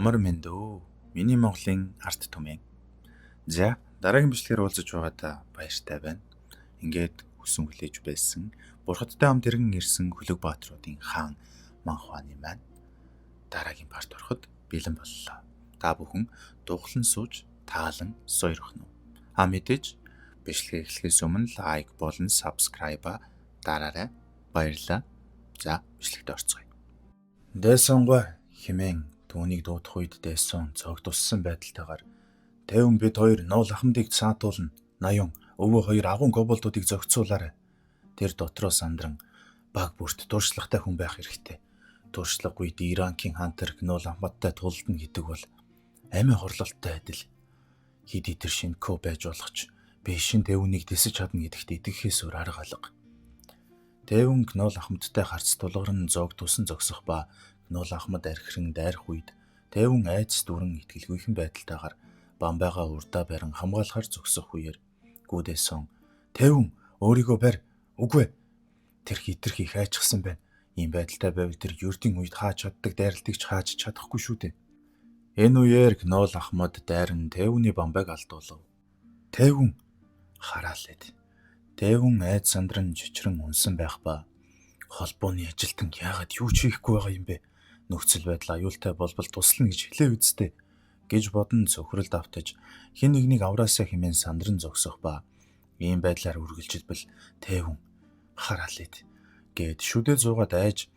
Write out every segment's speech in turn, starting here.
Амар мэнд өө. Миний Монголын арт түмэн. За, дараагийн бичлэгээр уулзаж байгаадаа баяртай байна. Ингээд хүсэн хүлээж байсан. Бурхадтай хамт иргэн ирсэн Хөлөг баатруудын хаан Манхваны маань дараагийн парт ороход бэлэн боллоо. Та бүхэн дууглан сууж, таалан сойрох нь. Мэдээж бичлэгээ эхлэхээс өмнө лайк болон subscribe дараарай. Баярлалаа. За, бичлэгт орцгоё. Дээсонгой хэмээн түүнийг дуудах үед Дээсон цог туссан байдалтайгаар "Тэвэн бид хоёр нуул ахмадыг цаатуулна. Наян өвөө хоёр агуун коболдуудыг зохицуулаарай. Тэр дотроо сандран баг бүрт туршлагатай хүн байх хэрэгтэй. Туршлагагүй Иранкийн хаан тэр нуул ахмадтай тулдна гэдэг бол амин хорлолттой адил. Хэдий тэр шинэко байж болох ч би шин Тэвнийг дисэж чадна гэдэгт итгэхээс өөр арга алга. Тэвэн нуул ахмадтай харц тулгарн зог тусан зогсох ба нуул ахмад архиран дайрах үед Тэвэн айц дүрэн итгэлгүйхэн байдалтайгаар Бамбайгаа урдаа барин хамгаалахаар зогсох үеэр Гүдээсон "Тэвэн өөрийгөө барь. Үгүй. Тэр хитрхи их айчсан байна. Ийм байдалтай байвал тэр ердийн үед хааж чаддаг дайралтыг ч хааж чадахгүй шүү дээ." Энэ үеэр нуул ахмад дайран Тэвэний Бамбайг алдуулав. Тэвэн хараалээд. Тэвэн айц сандран жичрэн унсан байх ба холбооны ажилтан яагаад юу ч хийхгүй байгаа юм бэ? Нөхцөл байдал аюултай болбол туслана гэж хэлээ үсттэй гэж бодон цөхрөлд автаж хэн нэгнийг авраасаа хэмээн сандран зогсох ба ийм байдлаар үргэлжилбэл Тэвэн хараалээд гээд шүдээ зуугаад айж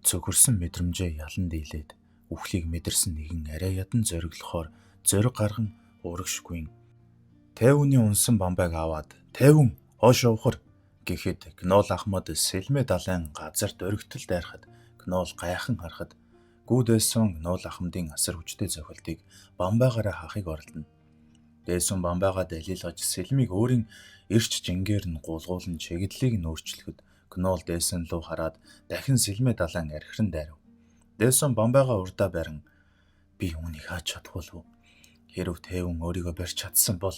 цөхөрсөн мэдрэмжээ ялан дийлээд үхлийг мэдэрсэн нэгэн арай ядан зориглохоор зориг гарган урагшгүй Тэвэний унсан Бамбайг аваад "Тэвэн хоошоо ухар" гэхэд Гнол ахмад сэлмэ далайн газар дөрөгтөл дайрахад Гнол гайхан харахад Гүдээсон Гнол ахмадын асар хүчтэй зохилтыг Бамбайгаараа хаахыг оролдоно. Дээсон Бамбайгаа далилгаж сэлмийг өөрийн эрч жингээр нь гулгуулн чиглэлийг нь өөрчлөхөд Гнол Дээсон руу хараад дахин сэлмэ далайн архиран дайрав. Дээсон Бамбайгаа урдаа барин "Би үүнийг хааж чадахгүй. Хэрв Тэвэн өөрийгөө барьж чадсан бол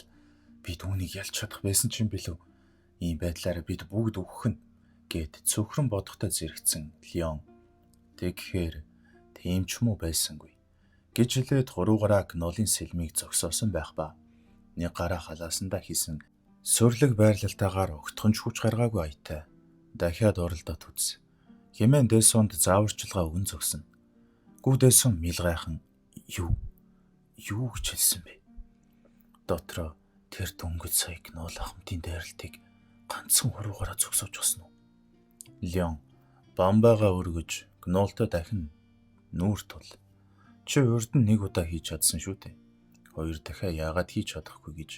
би түүнийг ялж чадах байсан ч юм билүү. Ийм байдлаараа бид бүгд үхэх нь" гэд цөхрөн бодохтой зэрэгцэн Леон "Тэгэхэр тийм ч муу байсангүй" гэж хэлээд хуруугараа Гнолын сэлмийг зогсоосон байх ба нэг гараа халаасандаа хийсэн сүрлэг байрлалтаагаар огтхонч хүч гаргаагүй аятай дахиад оролдоод үз. Хэмээн Дээсонд зааварчилгаа өгөн зогсно. Гүдээсон мил гайхан юу гэж хэлсэн бэ? Дотроо тэр дөнгөж сая Гнол ахмадын дайралтыг ганцхан хуруугараа зогсоож госно уу? Леон Бамбайгаа өргөж Гнолтой дахин нүүр тул. Чи урд нь нэг удаа хийж чадсан шүү дээ. Хоёр дахиад яагаад хийж чадахгүй гэж.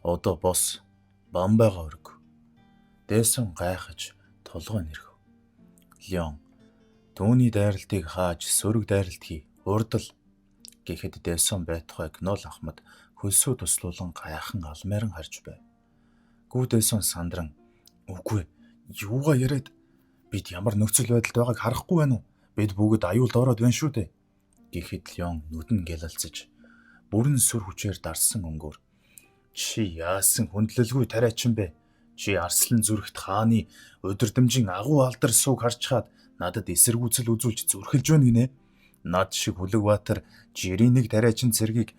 Одоо бос Бамбайгаа өрг. Дээсон гайхаж толгой нэрхв. Леон "Түүний дайралтыг хааж сөрөг дайралт хий. Урдл" гэхэд Дээсон байтугай Гнол ахмад хөлсөө туслуулан гайхан алмайран харж байв. Гүдээсон сандран "Үгүй. Юугаа яриад? Бид ямар нөхцөл байдалд байгааг харахгүй байна уу? Бид бүгд аюулд ороод байна шүү дээ" гэхэд Леон нүдэн гялалцаж бүрэн сүр хүчээр дарсан өнгөөр "Чи яасан хүндлэлгүй тариачин бэ? Чи Арслан зүрхт хааны удирдамжийн агуу алдар сууг харчхаад надад эсэргүүцэл үзүүлж зүрхэлж байна гинэ. Над шиг Хөлөг-баатар жирийн нэг тариачин цэргийг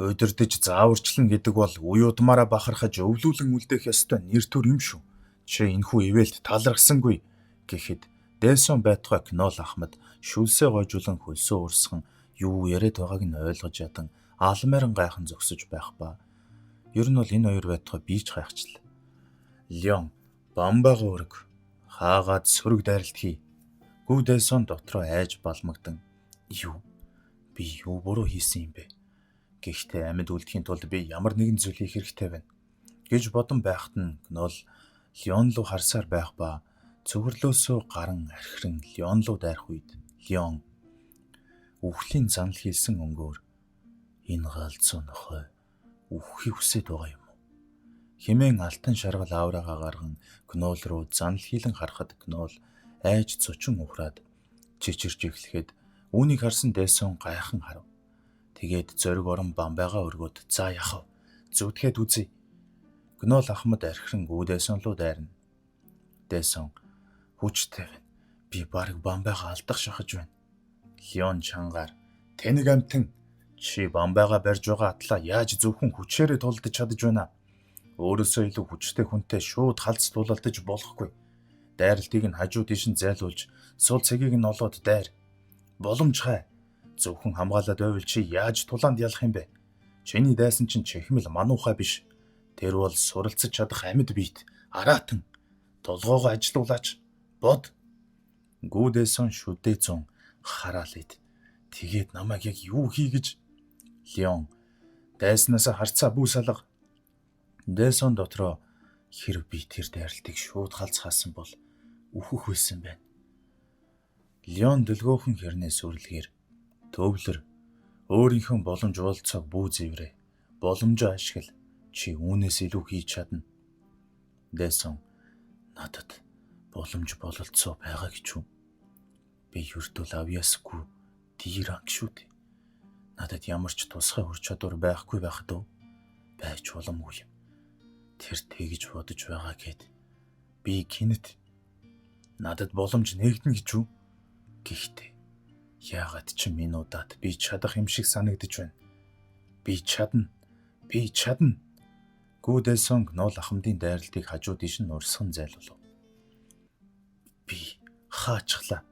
удирдах зааварчлан гэдэг бол үе удмаараа бахархаж өвлүүлэн үлдээх ёстой нэр төр юм шүү. Чи энэхүү ивэлд талархсангүй" гэхэд Дээсон байтугай Гнол ахмад шүлсээ гойжуулан хөлсөө урсган юу яриад байгааг нь ойлгож ядан алмайран гайхан зогсож байх ба ер нь бол энэ хоёр байтугай бийж гайхчлаа. Леон Бамбайгаа өрг. Хаагаад сөрөг дайралт хий. Гүдээсон дотроо айж балмагдан "Юу? Би юу буруу хийсэн юм бэ? Гэхдээ амьд үлдэхийн тулд би ямар нэгэн зүйл хийх хэрэгтэй байна" гэж бодон байхад нь Гнол Леон руу харсаар байх ба цөвөрлөөсөө гаран архиран Леон руу дайрах үед Леон үхлийн занал хийсэн өнгөөр "Энэ галзуу нохой үхэхийг хүсэж байгаа юм уу?" хэмээн алтан шаргал аавраагаа гарган Гнол руу занал хийлэн харахад Гнол айж цочин ухраад чичирч эхлэхэд үүнийг харсан Дээсон гайхан харав. Тэгээд зориг орон Бамбайгаа өргөөд "За яхав. Зүтгээд үзье." Гнол ахмад архиран Гүдээсон руу дайрна. Дээсон "Хүчтэй байна. Би бараг Бамбайгаа алдах шахаж байна." Леон чангаар Тэнэг амтэн чи бамбайгаа барьж байгаа атлаа яаж зөвхөн хүчээрээ тулдаж чадаж байна? Өөрөөсөө илүү хүчтэй хүнтэй шууд халз тулалдаж болохгүй. Дайралтыг нь хажуу тийш нь зайлуулж, сул цэгийг нь олоод дайр. Боломжтой. Зөвхөн хамгаалаад байвал чи яаж тулаанд ялах юм бэ? Чиний дайсан чинь чихмэл мануухай биш. Тэр бол суралцаж чадах амьд биет. Араатан. Толгоогоо ажилуулаач. Бод. Гүдээсэн шүдээцэн хараалээд. Тэгээд намайг яг юу хий гэж? Леон. Дайснаас харцаа бүү салга. Дээсэн дотроо хэрв би тэр дайралтыг шууд халзхаасан бол үхэх байсан байна. Леон дэлгөөхөн хэрнээс үрлэгээр төвлөр өөрийнхөө боломж болцоог бүү зэврээ. Боломжоо ашигла. Чи үүнээс илүү хийж чадна. Дээсэн надад боломж бололцоо байгаа гэж үү? Би юрдүүл авьяасгүй дийранг шүү дээ. Надад ямар ч тусгай ур чадвар байхгүй байхад уу? Байж боломгүй юм. Тэр тэгж бодож байгаа гэд би гинэт надад боломж нээгдэн гэж үү? Гэхдээ яагаад ч минутад би чадах юм шиг санагдаж байна. Би чадна. Би чадна. Гүдээсэн гнол ахмадын дайралтыг хажуу тийш нь урсган зайлуулав. Би хаачлаа.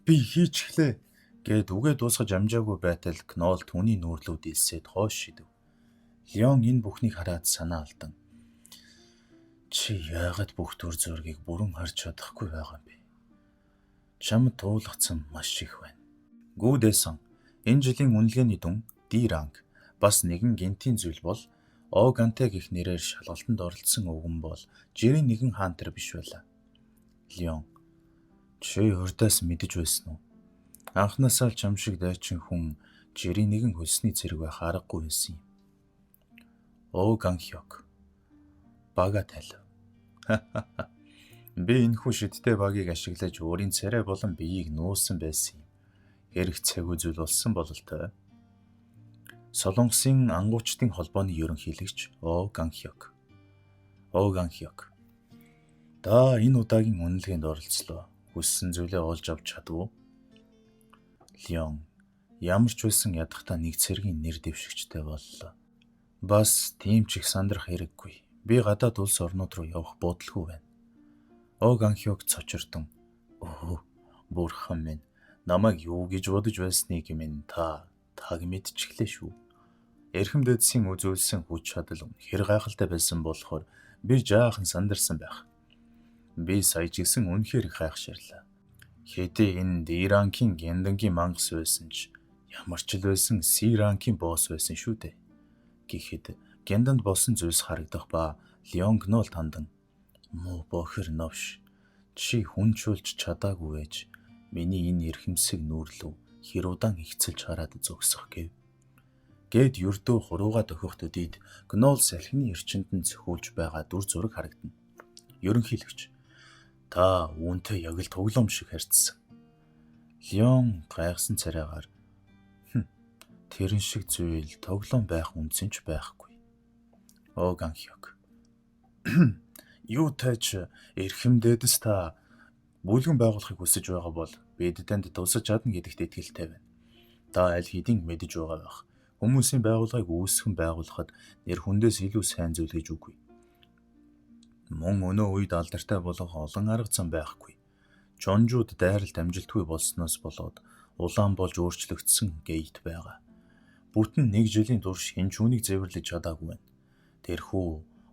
Би хийчихлээ гэд үгээ дуусгаж амжаагүй байтал гнол түүний нүүрлүүд илсээд хоош шидэв. Леон энэ бүхнийг хараад санаа алдан. Чи яагаад бүх төр зургийг бүрэн харж чадахгүй байгаа юм бэ? Чамд туулгацсан маш их байна. Гүдээсэн энэ жилийн үнэлгээний дүн D-rank бас нэгэн гинтийн зүйл бол Оганте гэх нэрээр шалгалтанд оролцсон өвгөн бол жирийн нэгэн хантер биш байлаа. Леон чи урдаас мэдэж байсан уу? Анхнаасаа л чам шиг дайчин хүн жирийн нэгэн хөлсний зэрэг байх аргагүй байсан юм. Оганхёг бага тал. Би энэхүү шидтэй багийг ашиглаж өөрийн царай болон биеийг нуусан байсан юм. Эрх цаг үзүүл болсон бололтой. Солонгосын ангуучдын холбооны ерөнхийлөгч Оганхёг. Да энэ удаагийн үнэлгээнд оролцлоо. Хүссэн зүйлээ олж авч чадв уу? Леон ямар ч байсан ядахтаа нэг цэргийн нэр дэвшигчтэй боллоо. Бас тийм ч их сандрах хэрэггүй. Би гадаад улс орнууд руу явах бодлого байна. Оганхёг цочирдон. Бурхан минь, намайг юу гэж бодож байсныг минь таг мэдчихлээ шүү. Эрхэм дээдсийн үзүүлсэн хүч чадал үнэхээр гайхалтай байсан болохоор би жаахан сандарсан байх. Би сая ч гэсэн үнэхээр их гайхширлаа. Хэдий энэ D-rank-ийн гяндангийн мангас байсан ч ямар ч л байсан C-rank-ийн босс байсан шүү дээ. Гэхэд гянданд болсон зүйлс харагдах ба Леон гнол тандан муу бохир новш чи хүнчүүлж чадаагүй ээж миний энэ эрхэмсэг нүүрлүү хэр удаан ихцэлж хараад зогсох гэв. Гэд юрдөө хурууга дохих төдийд гнол салхины эрчинд нь цөхүүлж байгаа дүр зураг харагдана. Ерөнхийлөгч та үүнтэй яг л тоглоом шиг харьцсан. Леон гайхсан царайгаар тэрэн шиг зүйл тоглоом байх үнсэн ч байхгүй. Оганхёг юу тач эрхэм дээдэс та бүлгэн байгуулахыг хүсэж байгаа бол бид танд тусаж чадна гэдэгт итгэлтэй байна. Та аль хэдийн мэдэж байгаа байх. Хүмүүсийн байгууллагыг үүсгэн байгуулахад нэр хүндээс илүү сайн зүйл гэж үгүй. Мөн өнөө үед алдартай болох олон арга зам байхгүй. Чонжууд дайралт амжилтгүй болсноос болоод улаан болж өөрчлөгдсөн гейт байгаа. Бүтэн нэг жилийн турш хинч үнийг зэвэрлэж чадаагүй байна. Тэрхүү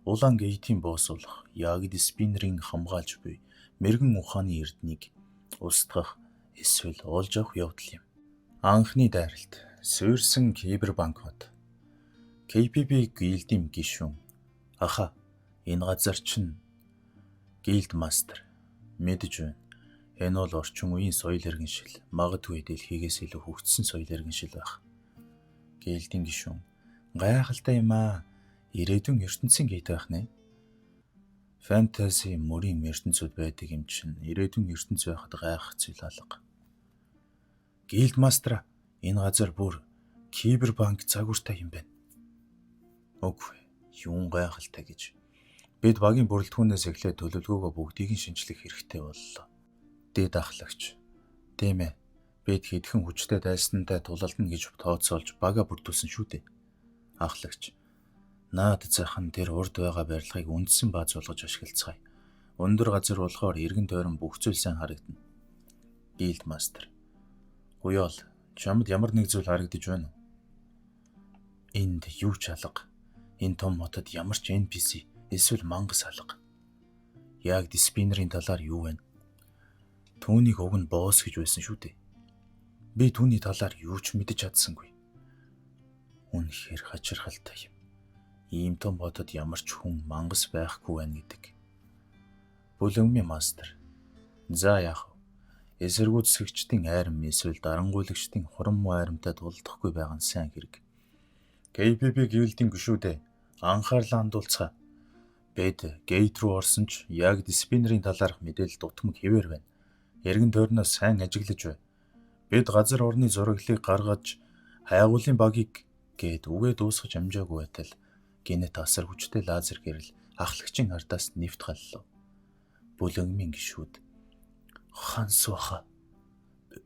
улаан гейтийн босс болох Ягд Спиннерийн хамгаалж буй мэрэгэн ухааны эрднийг устгах эсвэл олж авах явдал юм. Анхны дайралт суурьсан кибербанкуд KPB гилдийн гишүүн энэ газар чинь гилд мастер мэдэж байна. Энэ бол орчин үеийн соёл иргэншил, магадгүй дэлхийгээс илүү хөгжсөн соёл иргэншил байх. Гилдийн гишүүн гайхалтай юм аа. Ирээдүйн ертөнцийн гейт байх нэ. Фэнтези мөрийн ертөнцүүд байдаг юм чинь ирээдүйн ертөнц байхад гайхах зүйл алга. Гилд мастер энэ газар бүр кибербанк загвартай юм байна. Үгүй юун гайхалтай гэж. Бид багийн бүрэлдэхүүнээс эхлээд төлөвлөгөөгөө бүгдийг нь шинжлэх хэрэгтэй боллоо. Дэд ахлагч. Тийм ээ. Бид хэдхэн хүчтэй дайсантай тулалдана гэж тооцоолж бага бүрдүүлсэн шүү дээ. Ахлагч. Наад зайхан тэр урд байгаа барилгыг үндсэн бааз болгож ашиглацгаая. Өндөр газар болохоор эргэн тойрон бүх зүйл сайн харагдана. Guildmaster. Уяал, чамд ямар нэг зүйл харагдаж байна уу? Энд юу ч алга. Энэ том хотод ямар ч NPC эсвэл мангас алга. Яг Диспинерийн талаар юу вэ? Түүнийг уг нь босс гэж байсан шүү дээ. Би түүний талаар юу ч мэдэж чадсангүй. Үнэхээр хачирхалтай юм. Ийм том хотод ямар ч хүн мангас байхгүй байна гэдэг. Бүлэнгмийн мастер. За яах вэ? Эсэргүүцэгчдийн айрам эсвэл дарангуйлагчдын хурам айрамтай тулдахгүй байгаа нь сайн хэрэг. KPP Guild-ийн гишүүдээ анхаарлаа хандуулцгаа. Бид гейт руу орсон ч яг Диспинерийн талаарх мэдээлэл дутмаг хэвээр байна. Эргэн тойрноос сайн ажиглаж бай. Бид газар орны зураглалыг гаргаж хайгуулын багийг гээд үгээ дуусгаж амжаагүй байтал гинет асар хүчтэй лазер гэрэл ахлагчийн ардаас нэвт галлав. Бүлэнгмийн гишүүд. Хансууха.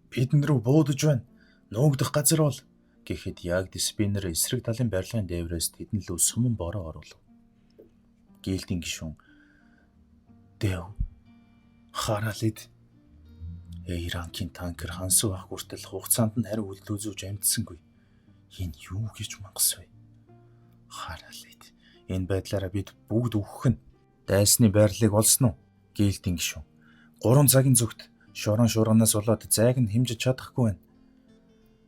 Бидэн рүү буудаж байна. Нуугдах газар бол гэхэд яг Диспинер эсрэг талын барилгын дээврээс тэдэн лөө суман бороо оруулав. Гилдийн гишүүн. Дэв. Хараалид. Иранкийн танкер хансуух хүртэл хугацаанд нь хариу үйлдэл үзүүлж амжсангүй. Энэ юу гэж мангас вэ? Хараалид. Энэ байдлаараа бид бүгд үхэх нь. Дайсны байрлалыг олсон уу? Гилдийн гишүүн. 3 цагийн зүгт шуранаас болоод зайг нь хэмжиж чадахгүй байна.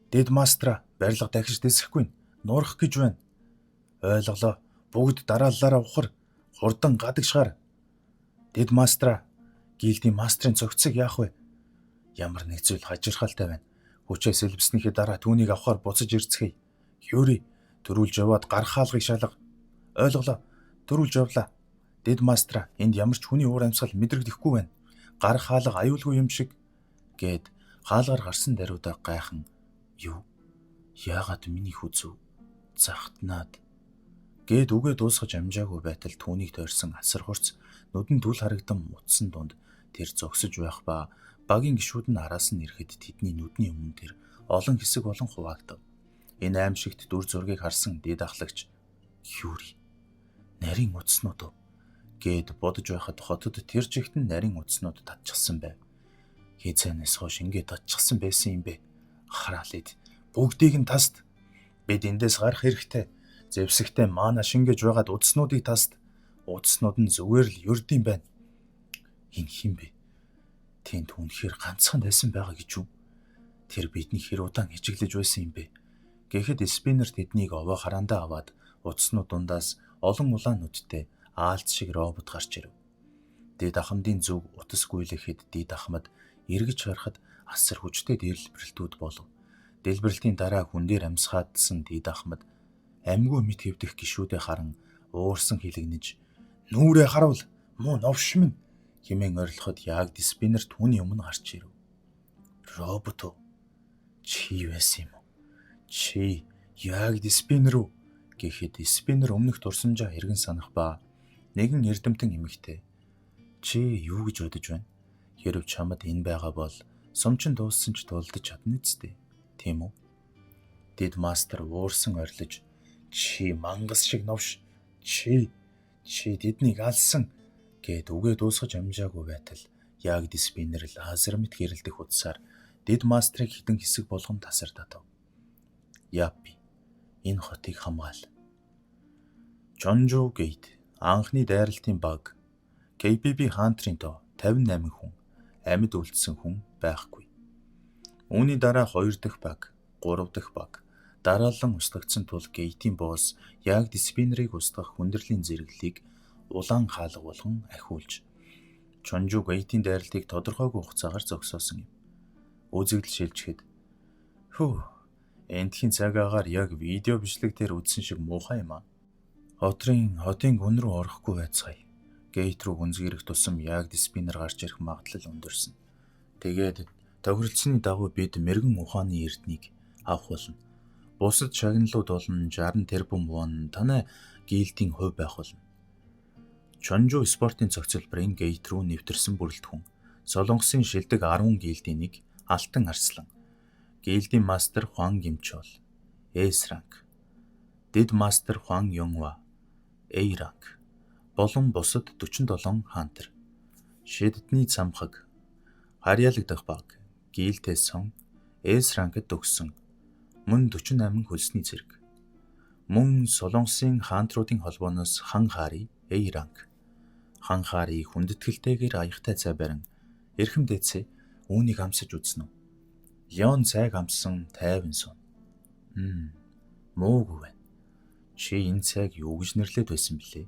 Дид мастра барилга дахиж дэсэхгүй нь нуурах гэж байна. Ойлголоо. Бүгд дарааллаараа ухар. Хурдан гадагшгаар. Дид мастра. Гилдийн мастрын цогцыг яах вэ? Ямар нэг зүйл хажирхалтай байна. Хүчээс элбснийхээ дараа түүнийг авахар буцаж ирцгээе. Юри, төрүүлж яваад гар хаалгыг шалга. Ойлголоо. Төрүүлж явлаа. Дид мастра, энд ямар ч хүний уур амьсгал мэдрэгдэхгүй байна. Гар хаалга аюулгүй юм шиг гээд хаалгаар гарсан даруйдаа гайхан. Юу? Яагаад миний хүзүү захтнаад гээд үгээ дуусгаж амжаагүй байтал түүнийг тойрсон асар хурц нүдэн түл харагдан утсан дунд тэр зогсож байх ба багийн гишүүд нь араас нь ирэхэд тэдний нүдний өмнө тэр олон хэсэг болон хуваагдав. Энэ аимшигт дүр зургийг харсан дид ахлагч Юри. Нарийн утаснууд гээд бодож байхад хотод тэр жигтэн нарийн утаснууд татчихсан байв. Хизээнээс хойш ингэ татчихсан байсан юм бэ? Хараалид. Бүгдийг нь таст. Бид эндээс гарах хэрэгтэй. Зэвсэгтэй маана шингэж байгаад утаснуудыг таст. Утаснууд нь зүгээр л ердөм байна. Энэ хин бэ? Тэнд үнэхээр ганцхан байсан байгаа гэж үү? Тэр бидний хэр удаан хичэглэж байсан юм бэ? Гэхэд Спинер тэднийг овоо хараандаа аваад утаснууд дундаас олон улаан нүдтэй аалт шиг робот гарч ирэв. Дид ахмадын зүг утас гүйлэхэд дид ахмад эргэж харахад асар хүчтэй дэлбэрэлтүүд болов. Дэлбэрэлтийн дараа хүн дээр амсгаадсан дид ахмад амьгүй мэд хэвдэх гишүүдээ харан уурсан хилэгнэж "Нүрээ харуул, муу новш минь" хэмээн орилоход яг Диспинер түүний өмнө гарч ирэв. Робот уу? Чи байсан юм уу? Чи яг Диспинер үү? Гэхэд Спинер өмнөх дурсамжаа эргэн санах ба нэгэн эрдэмтэн эмэгтэй. Чи юу гэж бодож байна? Хэрв чамд энэ байгаа бол сумчин дууссан ч тулдаж чадна үсттэй. Тийм үү? Дид мастер уурсан орилж "Чи мангас шиг новш. Чи диднийг алсан" гээд үгээ дуусгаж амжаагүй байтал яг Диспинер лазер мэт гэрэлдэх утсаар дид мастрыг хідэн хэсэг болгон тасардатав. Япи. Энэ хотыг хамгаал. Чонжу Гейт. Анхны дайралтын баг. KPP Hunter-ийн тоо 58 хүн. Амьд үлдсэн хүн байхгүй. Үүний дараа 2 дахь баг, 3 дахь баг. Дараалан устгагдсан тул Гейтийн босс яг Диспинерийг устгах хүндрлийн зэрэглэлийг улаан хаалга болгон ахиулж Чонжу Гейтийн дайралтыг тодорхойгүй хугацаагаар зогсоосон юм. Үзэгдэл шилжихэд эндхийн цагаагаар яг видео бичлэг дээр үзсэн шиг муухай юм аа. Хотын гүн рүү орохгүй байцгаая. Гейт рүү гүнзгийрэх тусам яг Диспинер гарч ирэх магадлал өндөрсөн. Тэгээд тохиролцсны дагуу бид мэрэгэн ухааны эрднийг авах болно. Бусад шагналууд болон 60 тэрбум вон танай гильдийн хувь байх болно. Чонжу спортын цогцлбарын Гейт рүү нэвтэрсэн бүрэлдэхүүн. Солонгосын шилдэг 10 гильдийн нэг Алтан Арслан. Гилдийн мастер Хуан Гимчол S ранг, Дид мастер Хуан Юнгва A ранг болон бусад 47 хантер. Шиддний цамхаг харьяалагдах баг Гилдээс сон S рангад төгссөн. Мөн 48 хөлсний зэрэг. Мөн Солонгосын хаантруудын холбооноос хан хари A ранг. Хан хари хүндэтгэлтэйгээр аяхтай цай барин эрхэм дээдсээ үүнийг амсаж үзнэ үү? Леон цайг амссан тайван сун. Муугүй байна. Чи энэ цайг юу гэж нэрлээд байсан бэлээ?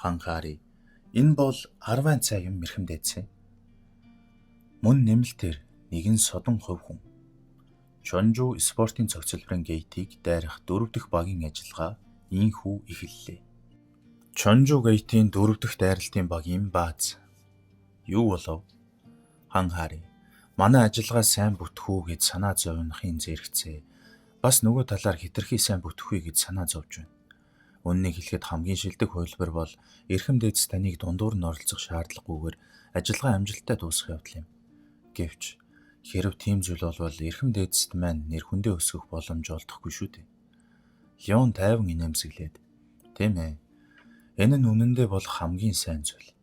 Хан хари энэ бол 10 цай юм эрхэм дээдсээ. Мөн нэмэлтээр нэгэн содон хувь хүн. Чонжу спортын цогцлбарын гейтийг дайрах 4 дахь багийн ажиллагаа ийхүү эхэллээ. Чонжу гейтийн 4 дахь дайралтын багийн бааз. Юу болов? Хан хари манай ажиллагаа сайн бүтэх үү гэж санаа зовнохын зэрэгцээ. Бас нөгөө талаар хэтэрхий сайн бүтэх үү гэж санаа зовж байна. Үннийг хэлэхэд хамгийн шилдэг хувилбар бол эрхэм дээдс таныг дундуур нь оролцох шаардлагагүйгээр ажиллагаа амжилттай дуусгах явдал юм. Гэвч хэрв тийм зүйл болвол эрхэм дээдсэд маань нэр хүндээ өсгөх боломж олдохгүй шүү дээ. Леон тайван инээмсэглээд, тийм ээ. Энэ нь үнэндээ бол хамгийн сайн зүйл.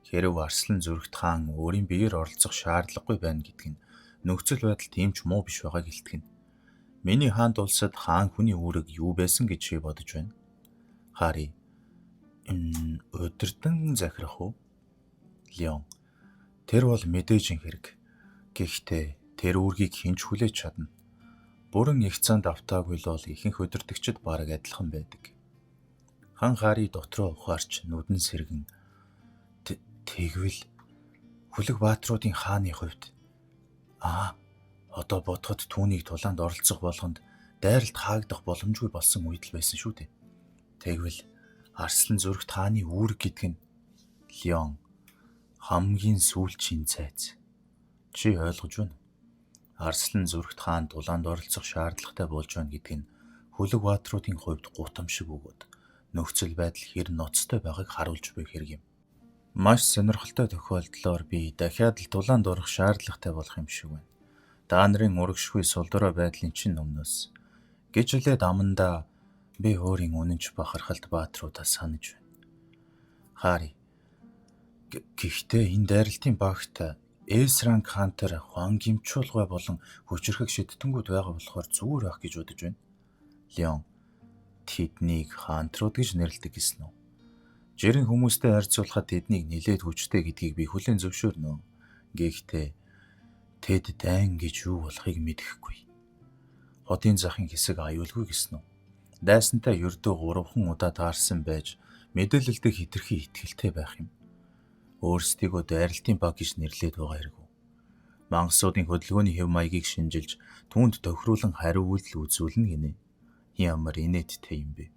Хэрв Арслан зүрхт хаан өөрийн биеэр оролцох шаардлагагүй байна гэдг нь нөхцөл байдал тийм ч муу биш байгааг илтгэнэ. Миний хаанд улсад хаан хүний үүрэг юу байсан гэж чи бодож байна? Хари өдөртөн захирах уу? Леон тэр бол мэдээж хэрэг. Гэхдээ тэр үүргийг хинч хүлээж чадна. Бүрэн их цанд автаагүй л бол ихэнх өдөртөгчд бараг адилхан байдаг. Хан хари дотроо ухаарч нүдэн сэргэн тэгвэл хүлэг баатруудын хааны хувьд одоо бодоход түүнийг тулаанд оролцох болгонд дайралт хаагдах боломжгүй болсон үед л байсан шүү дээ. Тэгвэл Арслан зүрхт хааны үүрэг гэдэг нь Леон хамгийн сүүлчийн цайз. Чи ойлгож байна уу? Арслан зүрхт хаан тулаанд оролцох шаардлагатай болж байна гэдэг нь хүлэг баатруудын хувьд гутамшиг өгөөд нөхцөл байдал хэр ноцтой байгааг харуулж буй хэрэг юм. Маш сонирхолтой тохиолдлоор би дахиад л тулаанд орох шаардлагатай болох юм шиг байна. Та нарын урагшгүй сулдраа байдлын чинь өмнөөс гэж хэлээд амандаа би өөрийн үнэнч бахархалт баатруудаа санаж байна. Хари гэхдээ энэ дайралтын багт S ранг хантер Хуан Гимчулгай болон хүчрхэг шидтэнгүүд байгаа болохоор зүгээр байх гэж бодож байна. Леон тэднийг хантрууд гэж нэрлэдэг гэсэн үү? Жирийн хүмүүстэй харьцуулахад тэднийг нэлээд хүчтэй гэдгийг би хүлээн зөвшөөрнө. Гэхдээ тэд дайн гэж юу болохыг мэдэхгүй. Хотын захын хэсэг аюулгүй гэсэн үү? Дайсантай ердөө 3 удаа таарсан байж мэдээлэлдээ хэтэрхий итгэлтэй байх юм. Өөрсдийгөө дайралтын баг гэж нэрлээд байгаа хэрэг үү? Мангасуудын хөдөлгөөний хэв маягийг шинжилж түүнд тохируулан хариу үйлдэл үзүүлнэ гинэ. Ямар инээдтэй юм бэ?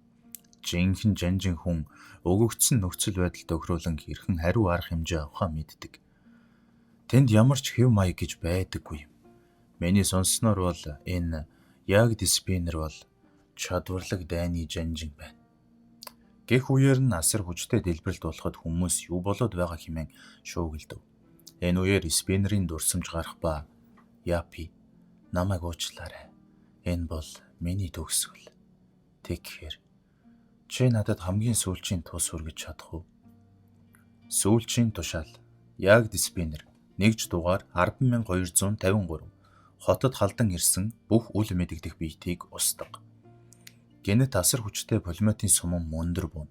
Жинхэнэ жанжин хүн өгөгдсөн нөхцөл байдал тохируулан хэрхэн хариу арга хэмжээ авахаа мэддэг. Тэнд ямар ч хэв маяг гэж байдаггүй юм. Миний сонссноор бол энэ яг диспинер бол чадварлаг дайны жанжин байна. Гэх үеэр нь асар хүчтэй дэлбэрэлт болоход хүмүүс юу болоод байгаа хэмээн шуугилдав. Энэ үеэр спинерийн дурсамж гарах ба япи намайг уучлаарай. Энэ бол миний төгсгөл. Тэгэхээр чи надад хамгийн сүүлчийн тус хүргэж чадах уу? Сүүлчийн тушаал. Яг диспинер. Нэгж дугаар 10,253. Хотод халдан ирсэн бүх үл мэдэгдэх биетийг устгах. Гэнэт асар хүчтэй пулеметийн суман мөндөр буун.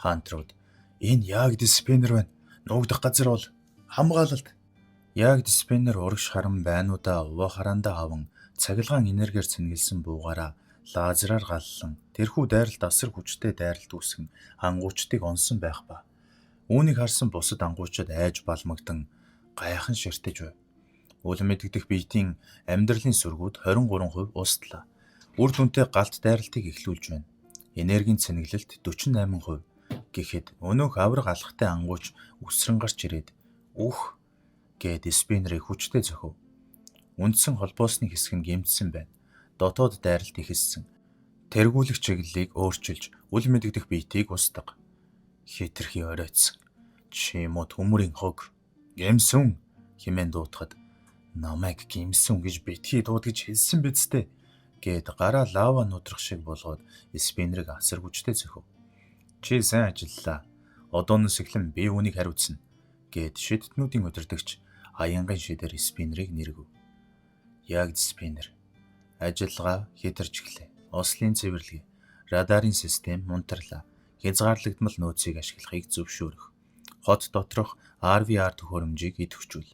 Хантрууд энэ яг диспинер байна. Нуугдах газар бол хамгаалалт. Яг диспинер урагш харан байнуудаа уваа хараандаа аван цахилгаан энергиэр цэнгэлсэн буугаараа лазераар галлан тэрхүү дайралт асар хүчтэй дайралт үүсгэн ангуучдыг онсон байх ба. Үүнийг харсан бусад ангуучид айж балмагдан гайхан ширтэж байв. Үл мэдэгдэх биетийн амьдралын сүргүүд 23% устлаа. Үр дүнтэй галт дайралтыг эхлүүлж байна. Энергийн цэнгэлэлт 48%. Гэхэд өнөөх авраг алхахтай ангууч үсрэн гарч ирээд гэд спинерийг хүчтэй зөхөв. Үндсэн холбоосны хэсэг нь гэмтсэн байна. Дотоод дайралт ихэлсэн. Тэргүүлэх чиглэлийг өөрчилж үл мэдэгдэх биетийг устгах. Хэтэрхий оройтсон. Чи мо төмөрийн хог гэмсүн хэмээн дуутахад Намайг гимсэн гэж битгий дуудаж хэлсэн биз дээ гэд гараа лава нудрах шиг болгоод спиннерийг асар хүчтэй зөхөв. Чи сайн ажиллалаа. Одооноос эхлэн би үүнийг хариуцна гэд шидэднүүдийн удирдагч аянгын шидээр спиннерийг нэргэв. Яг спиннер. Ажиллагаа хэтэрч гэлээ. Ослын цэвэрлэгээ, радарын систем мунтарлаа. Хязгаарлагдмал нөөцийг ашиглахыг зөвшөөрөх. Хот доторх RVR төхөөрөмжийг идэвхжүүл.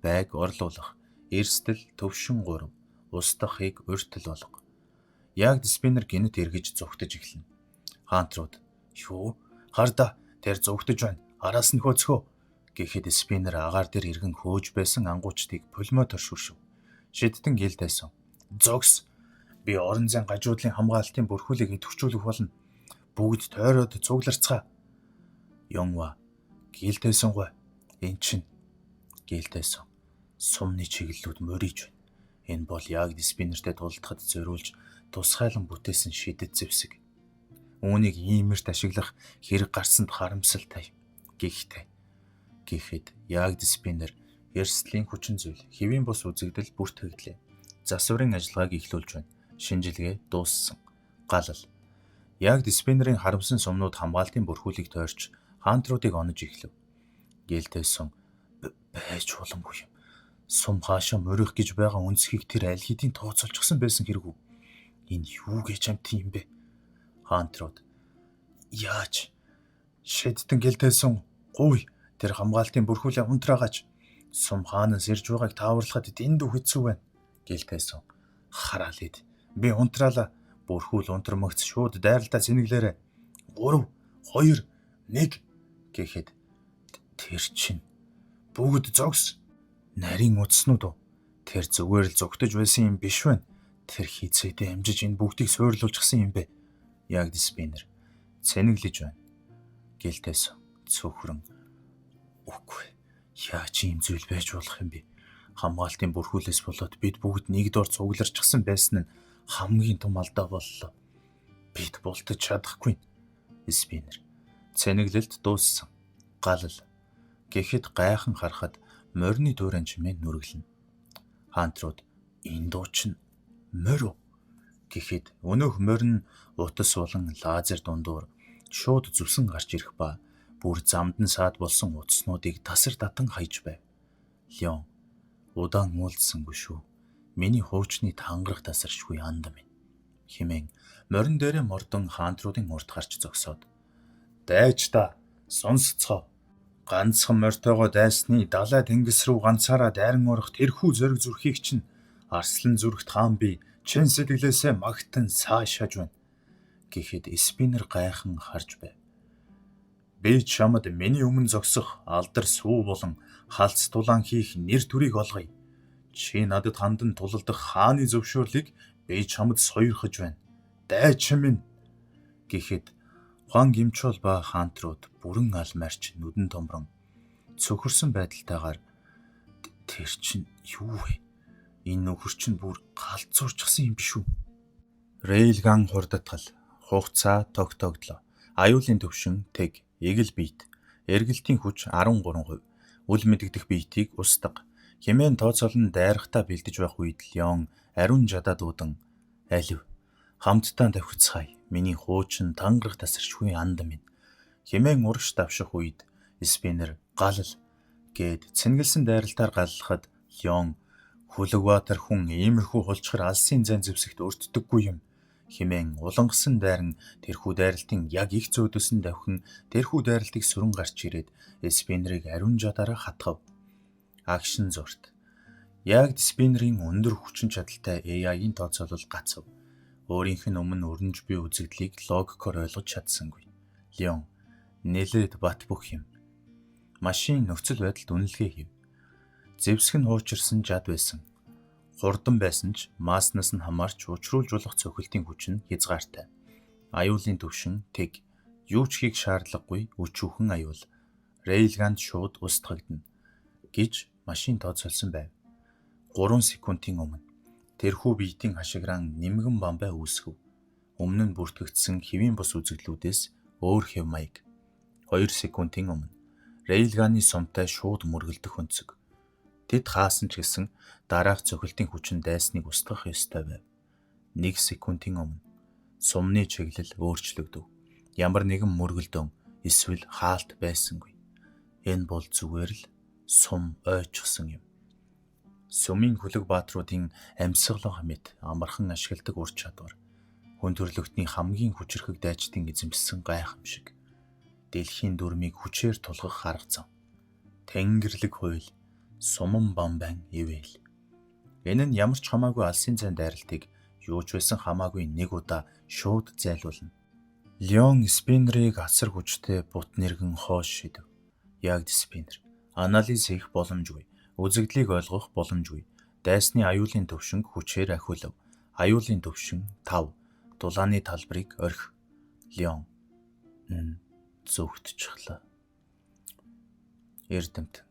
Байг орлуулах. Эрсдэл төвшин 3. Устдахыг урьдтал болго. Яг спиннер гинэт эргэж зүгтэж эхэлнэ. Хантрууд "Юу? Харда, тэр зүгтэж байна. Араас нь хөөцгөө" гэхэд спиннер агаар дээр иргэн хөөж байсан ангуучдыг пулмоо торшуршив. Шидтэн гэлдээсэн. "Зогс. Би орон зайн гажуудлын хамгаалтын бүрхүүлийг идэвхжүүлэх болно. Бүгд тойроод цугларцгаа." Ёнва гэлдээсэнгүй. Эн чин гэлдээсэн. Сумны чиглэлүүд мөрийж байна. Энэ бол яг спиннертэй тулдахад зориулж тусгайлан бүтээсэн шидэт зэвсэг. Үүнийг иймэрт ашиглах хэрэг гарсанд харамсалтай. Гэхэд яг спиннер эрсдлийн хүчин зүйл хэвийн бус үзэгдэл бүртгэгдлээ. Засварын ажиллагааг эхлүүлж байна. Шинжилгээ дууссан. Галал. Яг спиннерийн харамсан сумнууд хамгаалтын бүрхүүлийг тойрч хантруудыг онож эхлэв. Гэлдээсэн. Байж боломгүй юм. Сум хаашаа морих гэж байгаа үнсхийг тэр аль хэдийн тооцоолчихсан байсан хэрэг үү? Энэ юу гэж амт юм бэ? Хантрууд. Яаж? Шидтэн гэлдээсэн. Гуй, тэр хамгаалтын бүрхүүлээ унтраагач. Сум хаанаас ирж байгааг тааварлахад дэндүү хэцүү байна. Гэлдээсэн. Хараалид. Би унтраалаа. Бүрхүүл унтрамагц шууд дайралтаа зэнэглээрэ. 3, 2, 1 гэхэд тэр чинь бүгд зогс. Нарийн утаснууд уу? Тэр зүгээр л зүгтэж байсан юм биш байна. Тэр хизээдээ амжиж энэ бүгдийг суйрлуулчихсан юм бэ? Яг спиннер. Цэнэглэж байна. Гэлтээс цөөхрөн. Үгүй. Яаж ийм зүйл байж болох юм бэ? Хамгаалтын бүрхүүлээс болоод бид бүгд нэг дор цугларчихсан байсан нь хамгийн том алдаа боллоо. Бид бултаж чадахгүй. Спиннер. Цэнэглэлт дууссан. Галал. Гэхэд гайхан харахад морины дуурайн чимээ нүрэглэнэ. Хантрууд энэ дуу чинь морь уу? Гэхэд өнөөх морь нь утас болон лазер дундуур шууд зүвсэн гарч ирэх ба бүр замдан саад болсон утаснуудыг тасар татан хайж байв. Леон удаан уулзсангүй шүү. Миний хуучны тангарах тасаршгүй анда минь хэмээн морин дээрээ мордон хантруудын урд гарч зогсоод дайч та сонсцгоо. Ганцхан морьтойгоо дайсны далай тэнгис рүү ганцаараа дайран орох тэрхүү зориг зүрхийг чинь арслан зүрхт хаан би чин сэтгэлээсээ магтан саашааж байна. Гэхэд спиннер гайхан харж байв. Би чамд миний өмнө зогсох алдар сүү болон халц тулаан хийх нэр төрийг олгоё. Чи надад хандан тулалдах хааны зөвшөөрлийг би чамд сойрхож байна. Дайч минь гэхэд Хуан Гимчол ба хантрууд бүрэн алмаарч нүдэн томрон цөхөрсөн байдалтайгаар тэр чинь юу вэ? Энэ нөхөр чинь бүр галзуурчихсан юм биш үү? Рейлган хурдтгал, хугацаа тогтогдлоо. Аюулын төвшин тэг, эгэл биет, эргэлтийн хүч 13%, үл мэдэгдэх биетийг устгах. Хэмээн тооцоолн дайрахтаа бэлдэж байх үед Леон ариун жадаа дуудан алив хамтдаа давхицгаая. Миний хуучин тангарах тасарчгүй анда минь хэмээн урагш давших үед спиннер галал гэд цэнгэлсэн дайралтаар галлахад Леон Хүлэгбаатар хүн иймэрхүү хулчгар алсын зайн зэвсэгт өртдөггүй юм хэмээн улангасан дайран тэрхүү дайралтын яг их зөөдөөс нь давхин тэрхүү дайралтыг сүрэн гарч ирээд спиннерийг ариун жадаараа хатгав. Акшн зурт. Яг спиннерийн өндөр хүчин чадалтай AI-ийн тооцоолол гацав. Өөрийнх нь өмнө өрнөж буй үзэгдлийг логикоор ойлгож чадсангүй. Леон нэлээд бат бөх юм. Машин нөхцөл байдалд үнэлгээ хийв. Зэвсэг нь хуучирсан жад байсан. Хурдан байсан ч масснаас нь хамаарч учруулж болох цохилтын хүч нь хязгаартай. Аюулын төвшин тэг. Юу ч хийх шаардлагагүй өчүүхэн аюул. Рейлганд шууд устгагдана гэж машин тооцоолсон байв. 3 секундын өмнө тэрхүү биетийн хашиграан нэмгэн бамбай үүсгэв. Өмнө нь бүртгэгдсэн хэвийн бус үзэгдлүүдээс өөр хэв маяг. 2 секундын өмнө рейлганы сумтай шууд мөргөлдөх өнцөг. Тэд хаасан ч гэсэн дараах цохилтын хүчин дайсныг устгах ёстой байв. 1 секундын өмнө сумны чиглэл өөрчлөгдөв. Ямар нэгэн мөргөлдөөн эсвэл хаалт байсангүй. Энэ бол зүгээр л сум ойчсон юм. Сумын хүлэг баатруудын амьсгалах мэт амархан ашигладаг ур чадвар. Хүн төрлөختний хамгийн хүчрхэг дайчдын эзэмшсэн гайхамшиг. Дэлхийн дүрмийг хүчээр тулгах арга зам. Тэнгэрлэг хууль, суман бамбайн ивэл. Энэ нь ямар ч хамаагүй алсын зайн дайралтыг юу ч байсан хамаагүй нэг удаа шууд зайлуулна. Леон Спиннерийг асар хүчтэй бут нэргэн хоош шидэв. Яг Спиннер. Анализ хийх боломжгүй. Үзэгдлийг ойлгох боломжгүй. Дайсны аюулын төвшинг хүчээр ахиулав. Аюулын төвшин 5. Дулааны талбарыг орхи. Леон. Зүгтчихлаа. Эрдэмтэн.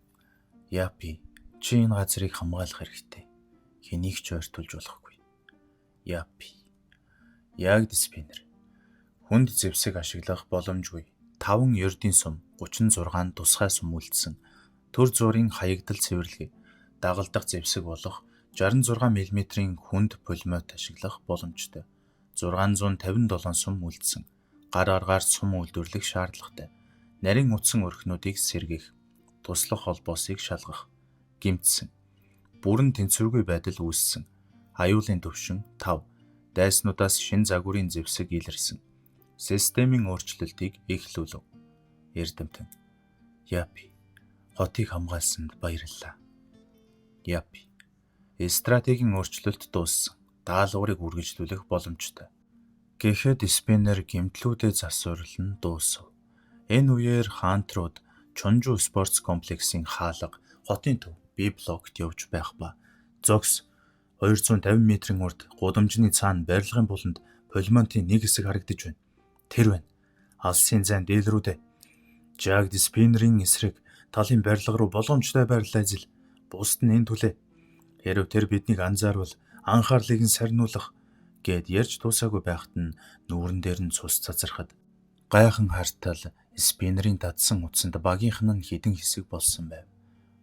Япи, чи энэ газрыг хамгаалах хэрэгтэй. Хэнийг ч ойртуулж болохгүй. Япи. Яг Спиннер. Хүнд зэвсэг ашиглах боломжгүй. 5 ердийн сум, 36 тусгай сум үлдсэн. Төр зуурын хаягдал цэвэрлэгээ. Дагалдах зэвсэг болох 66 мм-ийн хүнд пулемет ашиглах боломжтой. 657 сум үлдсэн. Гар аргаар сум үйлдвэрлэх шаардлагатай. Нарийн утсан өрхнүүдийг сэргээх. Туслах холбоосыг шалгах. Гэмтсэн. Бүрэн тэнцвэргүй байдал үүссэн. Аюулын төвшин 5. Дайснуудаас шин загварын зэвсэг илэрсэн. Системийн өөрчлөлтийг эхлүүлв. Эрдэмтэн. Япи. Хотыг хамгаалсанд баярлалаа. Япи. Стратегийн өөрчлөлт дууссан. Даалгаврыг үргэлжлүүлэх боломжтой. Гэхэд Спиннер гэмтлүүдээ засварлан дуусав. Энэ үеэр Хантрууд Чонжу спортс комплексийн хаалга хотын төв B блокт явж байх ба зогс 250 м-ийн урд гудамжны цаана барилгын буланд полимонтын нэг хэсэг харагдаж байна. Тэр байна. Алсын зайн дээлрүүдээ. Жаг Спиннерийн эсрэг талын барилга руу боломжтой байрлал ажил. Бусд нь энэ түлээ. Хэрв тэр биднийг анзаарвал анхаарлыг нь сарниулах гэд ярьж дуусаагүй байхад нь нүүрэн дээр нь цус цацрахад гайхан хартал Спиннерийн татсан утсанд багийнхан нь хідэн хэсэг болсон байв.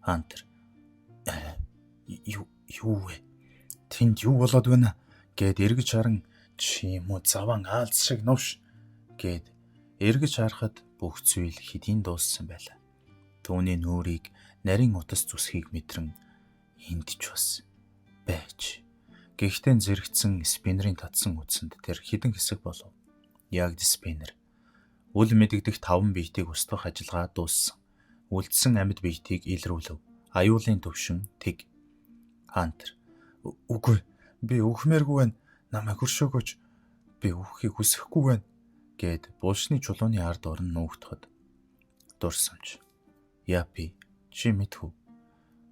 Хантер. Юу вэ? Тэнд юу болоод байна гэд эргэж харан чи юм уу заван аалз шиг новш гэд эргэж харахад бүх зүйл хэдийн дууссан байлаа. Түүний нүрийг нарийн утас зүсхийг мэдрэн энд ч бас байж. Гэхдээ зэрэгцсэн Спиннерийн татсан утсанд тэр хідэн хэсэг болов. Яг Спиннер. Үл мэдэгдэх 5 биетийг устгах ажиллагаа дууссан. Үлдсэн амьд биетийг илрүүлв. Аюулын төвшин тэг. Хантер. Үгүй, би үхмээргүй байна. Намайг хөршөөгөөч. Би үхэхийг хүсэхгүй байна гэд булшны чулууны ард орон нүүгтход. Дурсамж. Япи, чи мэдхүү.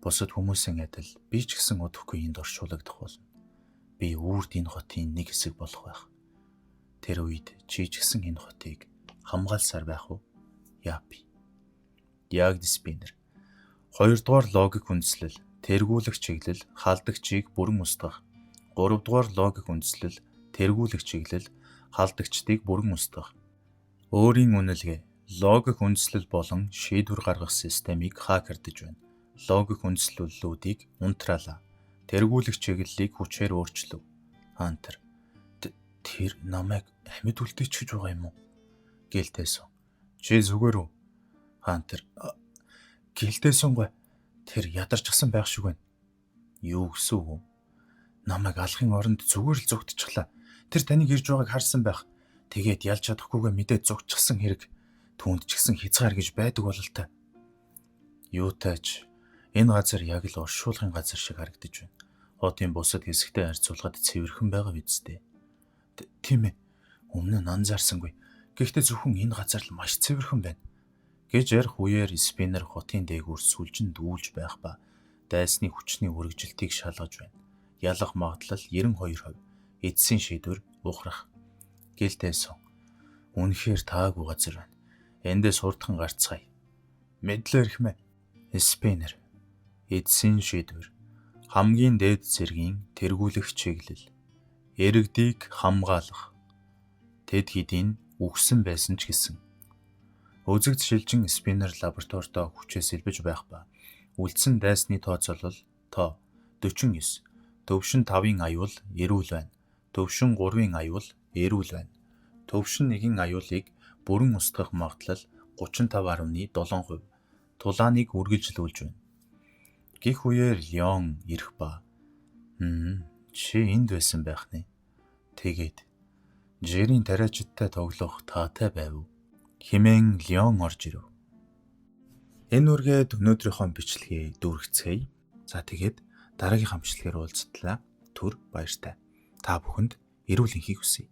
Бусад хүмүүсийн адил би ч гэсэн удахгүй энд оршуулагдах болно. Би үрд энэ хотын нэг хэсэг болох байх. Тэр үед чи ч гэсэн энэ хотыг хамгаалсаар байх уу? Япи. Яг Спиннер. 2 дугаар логик үндэслэл, тэргүүлэх чиглэл, халдагчийг бүрэн устгах. 3 дугаар логик үндэслэл, тэргүүлэх чиглэл, халдагчдыг бүрэн устгах. Өөрийн үнэлгээ, логик үндэслэл болон шийдвэр гаргах системийг хакердэж байна. Логик үндэслэлүүдийг унтраалаа. Тэргүүлэх чиглэлийг хүчээр өөрчлөв. Хантер. Тэр намайг амьд үлдээчихэж байгаа юм уу? Гэлтэйсэн. Чи зүгээр үү? Хантер. Гэлтэйсэнгүй. Тэр ядарчихсан байх шиг байна. Юу гэсэн үг? Намайг алахын оронд зүгээр л зүгтчихлаа. Тэр таныг ирж байгааг харсан байх. Тэгээд ялж чадахгүйгээ мэдээд зүгтчихсан хэрэг. Түүнд ч гэсэн хязгаар гэж байдаг бололтой. Юутайч энэ газар яг л оршуулгын газар шиг харагдаж байна. Хотын бусад хэсэгтэй харьцуулахад цэвэрхэн байгаа үсттэй. Тийм ээ. Өмнө нь анзаарсангүй. Гэхдээ зөвхөн энэ газар л маш цэвэрхэн байна. Гэж ярих үеэр Спиннер хотын дээгүүр сүлжин дүүлж байх ба дайсны хүчний үргэлжилтийг шалгаж байна. Ялах магадлал 92%. Эцсийн шийдвэр ухрах. Гэлтэйсэн. Үнэхээр таагүй газар байна. Эндээс хурдхан гарцгаая. Мэдлээ эрхмэ. Спиннер. Эцсийн шийдвэр. Хамгийн дээд зэргийн тэргүүлэх чиглэл. Иргэдийг хамгаалах. Тэд хэдийн үхсэн байсан ч гэсэн. Үзэгд шилжин Спиннер лабораторидоо хүчээ сэлбэж байх ба Үлдсэн дайсны тооцоолол тоо 49. Төвшин 5-ын аюул эрүүл байна. Төвшин 3-ын аюул эрүүл байна. Төвшин 1-ийн аюулыг бүрэн устгах магадлал 35.7%. Тулааныг үргэлжлүүлж байна. Гэх үеэр Леон ирэх ба чи энд байсан байх нэ. Тэгээд Жерийн тариачидтай тоглох таатай байв уу? Хэмээн Леон орж ирэв. Энэ үргээд өнөөдрийнхөө бичлэгийг дүүргэцгээе. За тэгээд дараагийн бичлэгээр уулзтлаа. Түр баяртай. Та бүхэнд эрүүл энхийг хүсье.